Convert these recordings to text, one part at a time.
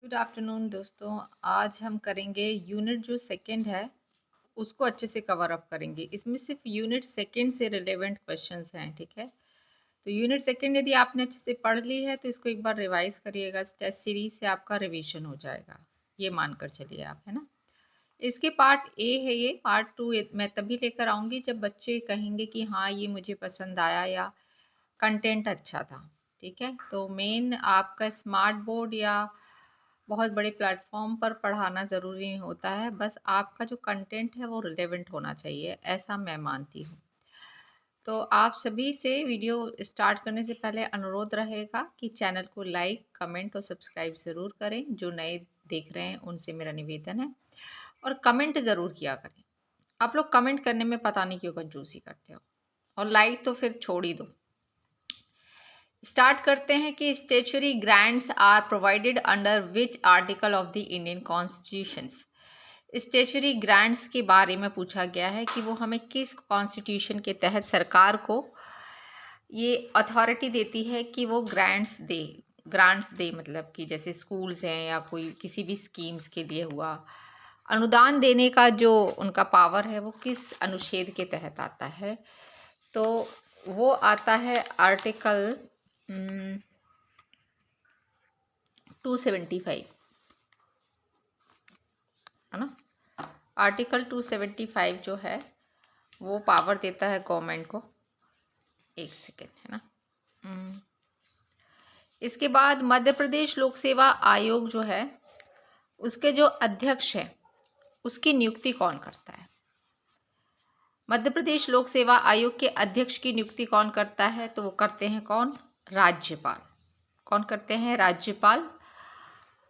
Good afternoon दोस्तों। आज हम करेंगे यूनिट जो सेकंड है उसको अच्छे से कवर अप करेंगे। इसमें सिर्फ यूनिट सेकंड से रिलेवेंट क्वेश्चंस हैं, ठीक है। तो यूनिट सेकंड यदि आपने अच्छे से पढ़ ली है तो इसको एक बार रिवाइज करिएगा। टेस्ट सीरीज से आपका रिवीजन हो जाएगा, ये मानकर चलिए आप, है ना। इसके पार्ट ए है, ये पार्ट टू मैं तभी लेकर आऊँगी जब बच्चे कहेंगे कि हाँ ये मुझे पसंद आया या कंटेंट अच्छा था, ठीक है। तो मेन आपका स्मार्ट बोर्ड या बहुत बड़े प्लेटफॉर्म पर पढ़ाना ज़रूरी नहीं होता है, बस आपका जो कंटेंट है वो रिलेवेंट होना चाहिए, ऐसा मैं मानती हूँ। तो आप सभी से वीडियो स्टार्ट करने से पहले अनुरोध रहेगा कि चैनल को लाइक, कमेंट और सब्सक्राइब ज़रूर करें। जो नए देख रहे हैं उनसे मेरा निवेदन है, और कमेंट ज़रूर किया करें। आप लोग कमेंट करने में पता नहीं क्यों कंजूसी करते हो, और लाइक तो फिर छोड़ ही दो। स्टार्ट करते हैं कि statutory grants are provided under which article of the Indian constitutions. Statutory grants के बारे में पूछा गया है कि वो हमें किस कॉन्स्टिट्यूशन के तहत सरकार को ये अथॉरिटी देती है कि वो ग्रांट्स दे, मतलब कि जैसे स्कूल्स हैं या कोई किसी भी स्कीम्स के लिए हुआ, अनुदान देने का जो उनका पावर है वो किस अनुच्छेद के तहत आता है। तो वो आता है आर्टिकल 275, है ना। आर्टिकल 275 जो है वो पावर देता है गवर्नमेंट को। एक सेकेंड, है ना। इसके बाद मध्य प्रदेश लोक सेवा आयोग जो है उसके जो अध्यक्ष है उसकी नियुक्ति कौन करता है। मध्य प्रदेश लोक सेवा आयोग के अध्यक्ष की नियुक्ति कौन करता है, तो वो करते हैं कौन, राज्यपाल। कौन करते हैं, राज्यपाल।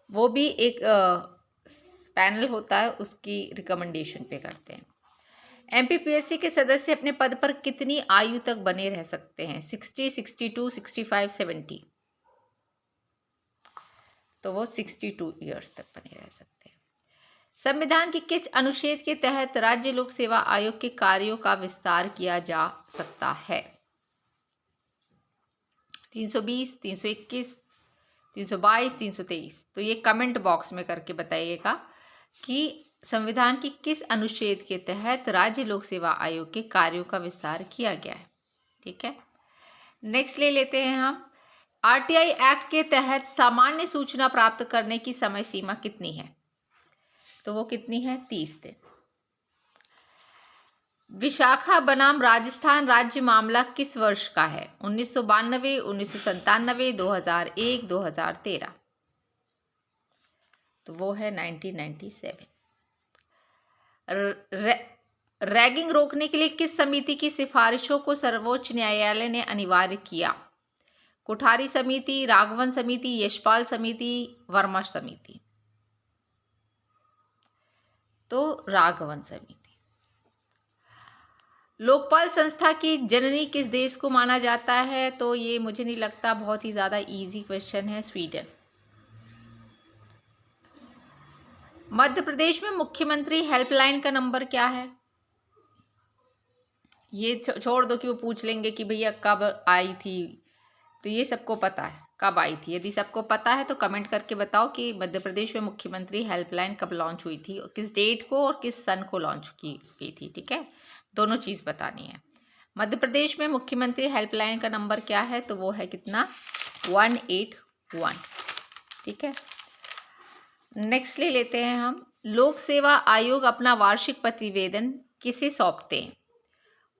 वो भी एक पैनल होता है, उसकी रिकमेंडेशन पे करते हैं। एमपीपीएससी के सदस्य अपने पद पर कितनी आयु तक बने रह सकते हैं, 60, 62, 65, 70। तो वो 62 ईयर्स तक बने रह सकते हैं। संविधान के किस अनुच्छेद के तहत राज्य लोक सेवा आयोग के कार्यों का विस्तार किया जा सकता है। 320, 321, 322, 323। तो ये कमेंट बॉक्स में करके बताइएगा कि संविधान की किस अनुच्छेद के तहत राज्य लोक सेवा आयोग के कार्यों का विस्तार किया गया है, ठीक है। नेक्स्ट ले लेते हैं हम। आरटीआई एक्ट के तहत सामान्य सूचना प्राप्त करने की समय सीमा कितनी है, तो वो कितनी है, 30 दिन। विशाखा बनाम राजस्थान राज्य मामला किस वर्ष का है, 1992, 1997, 2001, 2013। तो वो है 1997। रैगिंग रोकने के लिए किस समिति की सिफारिशों को सर्वोच्च न्यायालय ने अनिवार्य किया, कोठारी समिति, राघवन समिति, यशपाल समिति, वर्मा समिति। तो राघवन समिति। लोकपाल संस्था की जननी किस देश को माना जाता है, तो ये मुझे नहीं लगता, बहुत ही ज्यादा इजी क्वेश्चन है, स्वीडन। मध्य प्रदेश में मुख्यमंत्री हेल्पलाइन का नंबर क्या है। ये छोड़ दो कि वो पूछ लेंगे कि भैया कब आई थी, तो ये सबको पता है कब आई थी। यदि सबको पता है तो कमेंट करके बताओ कि मध्य प्रदेश में मुख्यमंत्री हेल्पलाइन कब लॉन्च हुई थी, किस डेट को और किस सन को लॉन्च की गई थी, ठीक है। दोनों चीज़ बतानी है। मध्य प्रदेश में मुख्यमंत्री हेल्पलाइन का नंबर क्या है, तो वो है कितना, 181, ठीक है। नेक्स्ट ले लेते हैं हम। लोक सेवा आयोग अपना वार्षिक प्रतिवेदन किसे सौंपते हैं,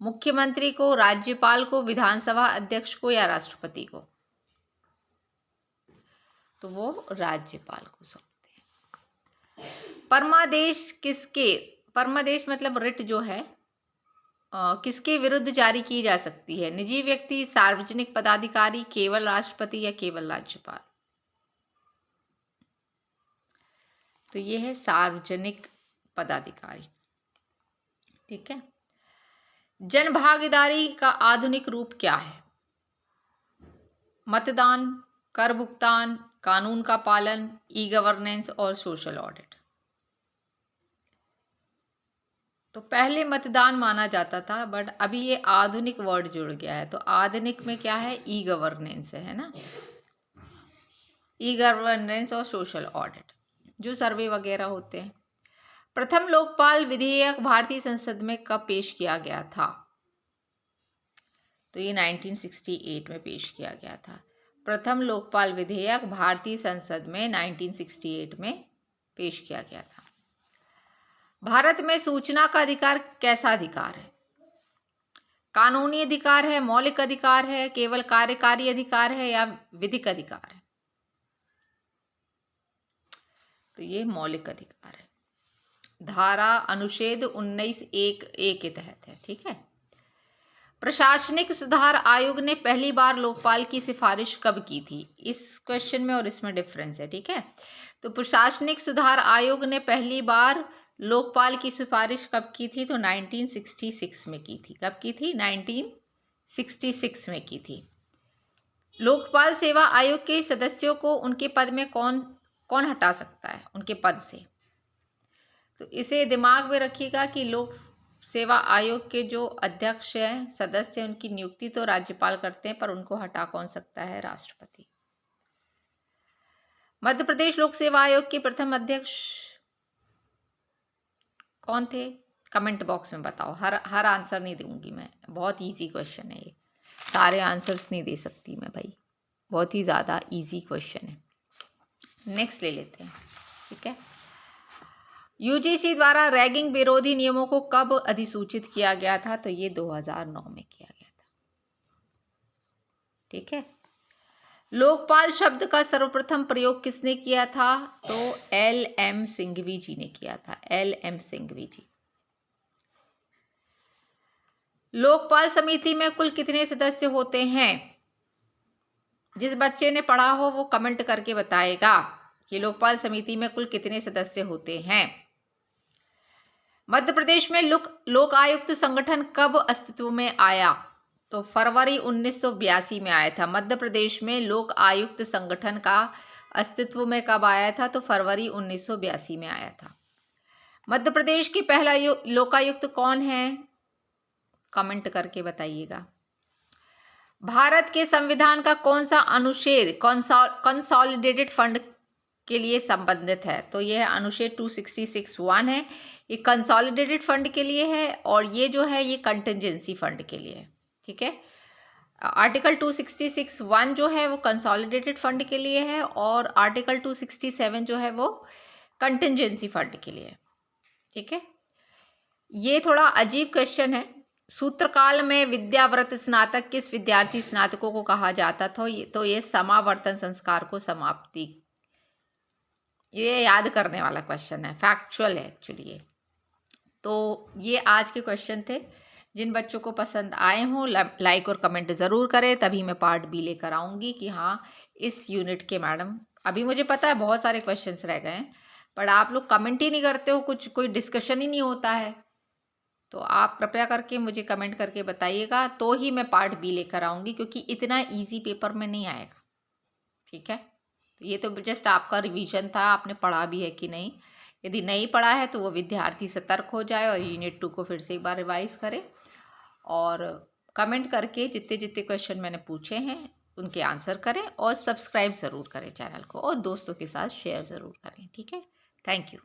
मुख्यमंत्री को, राज्यपाल को, विधानसभा अध्यक्ष को या राष्ट्रपति को। तो वो राज्यपाल को सौंपते हैं। परमादेश मतलब रिट जो है किसके विरुद्ध जारी की जा सकती है, निजी व्यक्ति, सार्वजनिक पदाधिकारी, केवल राष्ट्रपति या केवल राज्यपाल। तो ये है सार्वजनिक पदाधिकारी, ठीक है। जन भागीदारी का आधुनिक रूप क्या है, मतदान, कर भुगतान, कानून का पालन, ई गवर्नेंस और सोशल ऑडिट। तो पहले मतदान माना जाता था, बट अभी ये आधुनिक वर्ड जुड़ गया है। तो आधुनिक में क्या है, ई गवर्नेंस है ना। ई गवर्नेंस और सोशल ऑडिट, जो सर्वे वगैरह होते हैं। प्रथम लोकपाल विधेयक भारतीय संसद में कब पेश किया गया था? तो ये 1968 में पेश किया गया था। प्रथम लोकपाल विधेयक भारतीय संसद में 1968 में पेश किया गया था। भारत में सूचना का अधिकार कैसा अधिकार है? कानूनी अधिकार है, मौलिक अधिकार है, केवल कार्यकारी अधिकार है या विधिक अधिकार है? तो ये मौलिक अधिकार है। धारा अनुच्छेद 19(1)(a) के तहत है। ठीक है। प्रशासनिक सुधार आयोग ने पहली बार लोकपाल की सिफारिश कब की थी? इस क्वेश्चन में और इसमें डिफरेंस है। ठीक है। तो प्रशासनिक सुधार आयोग ने पहली बार लोकपाल की सिफारिश कब की थी? तो 1966 में की थी। कब की थी? 1966 में की थी। लोकपाल सेवा आयोग के सदस्यों को उनके पद में कौन हटा सकता है उनके पद से? तो इसे दिमाग में रखिएगा कि लोक सेवा आयोग के जो अध्यक्ष हैं, सदस्य, उनकी नियुक्ति तो राज्यपाल करते हैं, पर उनको हटा कौन सकता है? राष्ट्रपति। मध्य प्रदेश लोक सेवा आयोग के प्रथम अध्यक्ष कौन थे? कमेंट बॉक्स में बताओ। हर आंसर नहीं दूंगी मैं, बहुत इजी क्वेश्चन है ये, सारे आंसर्स नहीं दे सकती मैं भाई, बहुत ही ज़्यादा इजी क्वेश्चन है। नेक्स्ट ले लेते हैं। ठीक है। यूजीसी द्वारा रैगिंग विरोधी नियमों को कब अधिसूचित किया गया था? तो ये 2009 में किया गया था। ठीक है। लोकपाल शब्द का सर्वप्रथम प्रयोग किसने किया था? तो LM सिंघवी जी ने किया था। LM सिंघवी जी। लोकपाल समिति में कुल कितने सदस्य होते हैं? जिस बच्चे ने पढ़ा हो वो कमेंट करके बताएगा कि लोकपाल समिति में कुल कितने सदस्य होते हैं। मध्य प्रदेश में लोक आयुक्त संगठन कब अस्तित्व में आया? तो फरवरी 1982 में आया था। मध्य प्रदेश में लोक आयुक्त संगठन का अस्तित्व में कब आया था? तो फरवरी 1982 में आया था। मध्य प्रदेश की पहला लोकायुक्त कौन है? कमेंट करके बताइएगा। भारत के संविधान का कौन सा अनुच्छेद कंसोलिडेटेड फंड के लिए संबंधित है? तो यह अनुच्छेद 266(1) है। ये कंसोलिडेटेड फंड के लिए है और ये जो है ये कंटिजेंसी फंड के लिए है। ठीक है। आर्टिकल 266(1) जो है वो कंसोलिडेटेड फंड के लिए है और आर्टिकल 267 जो है वो कंटिजेंसी फंड के लिए है। ठीक है। ये थोड़ा अजीब क्वेश्चन है। सूत्रकाल में विद्याव्रत स्नातक किस विद्यार्थी स्नातकों को कहा जाता था? तो ये समावर्तन संस्कार को समाप्ति। ये याद करने वाला क्वेश्चन है, फैक्चुअल है एक्चुअली ये। तो ये आज के क्वेश्चन थे। जिन बच्चों को पसंद आए हों लाइक और कमेंट ज़रूर करें, तभी मैं पार्ट बी लेकर आऊँगी कि हाँ इस यूनिट के मैडम, अभी मुझे पता है बहुत सारे क्वेश्चंस रह गए हैं, पर आप लोग कमेंट ही नहीं करते हो, कोई डिस्कशन ही नहीं होता है। तो आप कृपया करके मुझे कमेंट करके बताइएगा, तो ही मैं पार्ट बी लेकर आऊँगी, क्योंकि इतना ईजी पेपर में नहीं आएगा। ठीक है। तो ये तो जस्ट आपका रिवीजन था, आपने पढ़ा भी है कि नहीं। यदि नहीं पढ़ा है तो वो विद्यार्थी सतर्क हो जाए और यूनिट 2 को फिर से एक बार रिवाइज करे और कमेंट करके जितने जितने क्वेश्चन मैंने पूछे हैं उनके आंसर करें और सब्सक्राइब ज़रूर करें चैनल को और दोस्तों के साथ शेयर ज़रूर करें। ठीक है। Thank you.